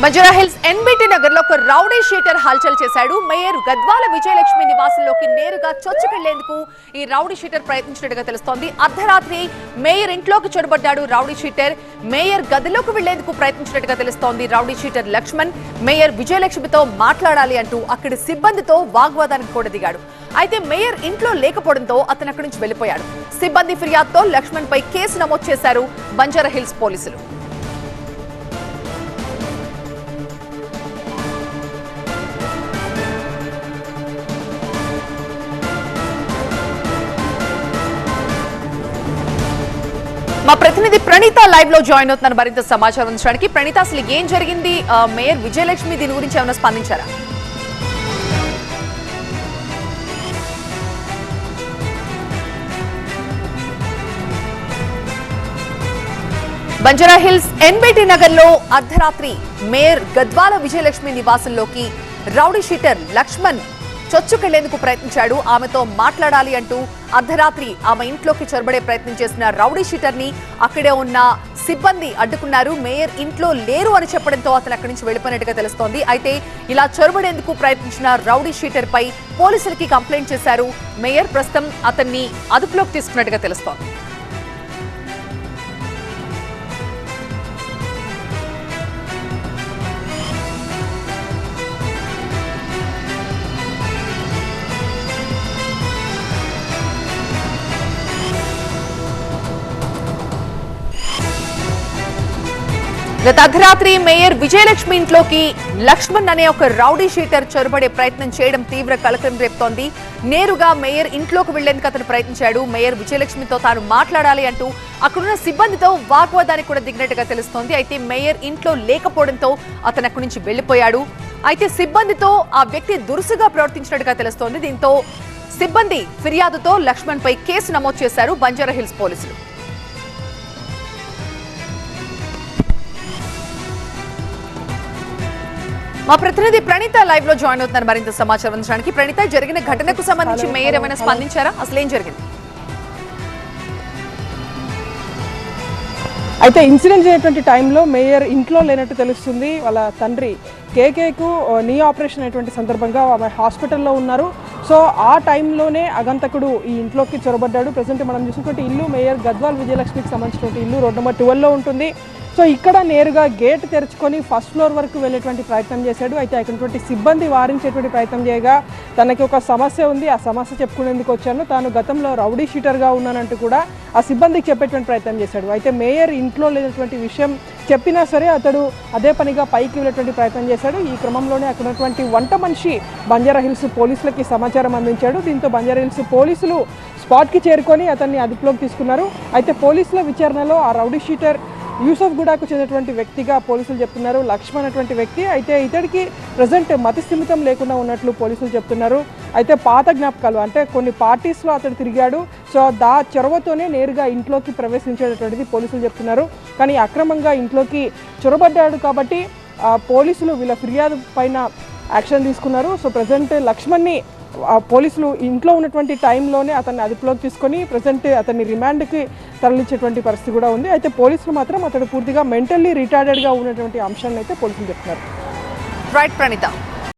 Banjara Hills NBT Nagar లో ఒక rowdy sheeter హల్చల్ చేశాడు. మేయర్ గద్వాల విజయలక్ష్మి నివాసంలోకి నేరుగా చొచ్చుకెళ్లేందుకు ఈ రౌడీ షీటర్ ప్రయత్నించినట్టుగా తెలుస్తోంది. అర్ధరాత్రి మేయర్ ఇంట్లోకి చొరబడ్డాడు రౌడీ షీటర్. మేయర్ గదిలోకి వెళ్లేందుకు ప్రయత్నించినట్టుగా తెలుస్తోంది. రౌడీ షీటర్ లక్ష్మణ్ మేయర్ విజయలక్ష్మితో మాట్లాడాలి అంటూ అక్కడి సిబ్బందితో వాగ్వాదానికి కూడా దిగాడు. అయితే మేయర్ ఇంట్లో లేకపోవడంతో అతను అక్కడి నుంచి వెళ్లిపోయాడు. సిబ్బంది ఫిర్యాదుతో లక్ష్మణ్ పై కేసు నమోదు చేశారు బంజారా హిల్స్ పోలీసులు. మా ప్రతినిధి ప్రణీత లైవ్ లో జాయిన్ అవుతున్నారు మరింత సమాచారం అందించడానికి. ప్రణీత, అసలు ఏం జరిగింది? మేయర్ విజయలక్ష్మి దీని గురించి ఏమైనా స్పందించారా? బంజారా హిల్స్ ఎన్బిటి నగర్ లో అర్ధరాత్రి మేయర్ గద్వాల విజయలక్ష్మి నివాసంలోకి రౌడీ షీటర్ లక్ష్మణ్ చొచ్చుకెళ్లేందుకు ప్రయత్నించాడు. ఆమెతో మాట్లాడాలి అంటూ అర్ధరాత్రి ఆమె ఇంట్లోకి చొరబడే ప్రయత్నం చేసిన రౌడీ షీటర్ ని అక్కడే ఉన్న సిబ్బంది అడ్డుకున్నారు. మేయర్ ఇంట్లో లేరు అని చెప్పడంతో అతను అక్కడి నుంచి వెళ్లిపోయినట్టుగా తెలుస్తోంది. అయితే ఇలా చొరబడేందుకు ప్రయత్నించిన రౌడీ షీటర్ పై పోలీసులకి కంప్లైంట్ చేశారు. మేయర్ ప్రస్తుతం అతన్ని అదుపులోకి తీసుకున్నట్టుగా తెలుస్తోంది. గత అర్ధరాత్రి మేయర్ విజయలక్ష్మి ఇంట్లోకి లక్ష్మణ్ అనే ఒక రౌడీ షీటర్ చొరబడే ప్రయత్నం చేయడం తీవ్ర కలకలం రేపుతోంది. నేరుగా మేయర్ ఇంట్లోకి వెళ్లేందుకు అతను ప్రయత్నించాడు. మేయర్ విజయలక్ష్మితో తాను మాట్లాడాలి అంటూ అక్కడున్న సిబ్బందితో వాగ్వాదానికి కూడా దిగినట్టుగా తెలుస్తోంది. అయితే మేయర్ ఇంట్లో లేకపోవడంతో అతను అక్కడి నుంచి వెళ్లిపోయాడు. అయితే సిబ్బందితో ఆ వ్యక్తి దురుసుగా ప్రవర్తించినట్టుగా తెలుస్తోంది. దీంతో సిబ్బంది ఫిర్యాదుతో లక్ష్మణ్ పై కేసు నమోదు చేశారు బంజారా హిల్స్ పోలీసులు. మా ప్రతినిధి ప్రణీత లైవ్ లో జాయిన్ అవుతున్నారు మరింత సమాచారం అందించడానికి. ప్రణీత, జరిగిన ఘటనకు సంబంధించి మేయర్ ఏమైనా స్పందించారా? అసలు ఏం జరిగింది? అయితే ఇన్సిడెంట్ జరిగినటువంటి టైంలో మేయర్ ఇంట్లో లేనట్టు తెలుస్తుంది. వాళ్ళ తండ్రి కేకేకు నీ ఆపరేషన్ అయినటువంటి సందర్భంగా ఆమె హాస్పిటల్లో ఉన్నారు. సో ఆ టైంలోనే అగంతకుడు ఈ ఇంట్లోకి చొరబడ్డాడు. ప్రజెంట్ మనం చూసినటువంటి ఇల్లు మేయర్ గద్వాల్ విజయలక్ష్మికి సంబంధించినటువంటి ఇల్లు రోడ్ నెంబర్ 12లో ఉంటుంది. సో ఇక్కడ నేరుగా గేట్ తెరుచుకొని ఫస్ట్ ఫ్లోర్ వరకు వెళ్ళేటువంటి ప్రయత్నం చేశాడు. అయితే అక్కడటువంటి సిబ్బంది వారించేటువంటి ప్రయత్నం చేయగా తనకి ఒక సమస్య ఉంది, ఆ సమస్య చెప్పుకునేందుకు వచ్చాను, తాను గతంలో రౌడీ షీటర్గా ఉన్నానంటూ కూడా ఆ సిబ్బందికి చెప్పేటువంటి ప్రయత్నం చేశాడు. అయితే మేయర్ ఇంట్లో లేనటువంటి విషయం చెప్పినా సరే అతడు అదే పనిగా పైకి వెళ్ళేటువంటి ప్రయత్నం చేశాడు. ఈ క్రమంలోనే అక్కడ ఉన్నటువంటి వంట మనిషి బంజారా హిల్స్ పోలీసులకి సమాచారం అందించాడు. దీంతో బంజారా హిల్స్ పోలీసులు స్పాట్కి చేరుకొని అతన్ని అదుపులోకి తీసుకున్నారు. అయితే పోలీసుల విచారణలో ఆ రౌడీ షీటర్ యూసఫ్ గూడాకు చెందినటువంటి వ్యక్తిగా పోలీసులు చెప్తున్నారు. లక్ష్మణ్ అనేటువంటి వ్యక్తి. అయితే ఇతడికి ప్రజెంట్ మతిస్థిమితం లేకుండా ఉన్నట్లు పోలీసులు చెప్తున్నారు. అయితే పాత జ్ఞాపకాలు అంటే కొన్ని పార్టీస్లో అతడు తిరిగాడు. సో చొరవతోనే నేరుగా ఇంట్లోకి ప్రవేశించేటటువంటిది పోలీసులు చెప్తున్నారు. కానీ అక్రమంగా ఇంట్లోకి చొరబడ్డాడు కాబట్టి పోలీసులు వీళ్ళ ఫిర్యాదు పైన యాక్షన్ తీసుకున్నారు. సో ప్రజెంట్ లక్ష్మణ్ని పోలీసులు ఇంట్లో ఉన్నటువంటి టైంలోనే అతన్ని అదుపులోకి తీసుకొని ప్రజెంట్ అతన్ని రిమాండ్కి తరలించేటువంటి పరిస్థితి కూడా ఉంది. అయితే పోలీసులు మాత్రం అతడు పూర్తిగా మెంటల్లీ రిటార్డెడ్గా ఉన్నటువంటి అంశాన్ని అయితే పోలీసులు చెప్తున్నారు. రైట్ ప్రణీత.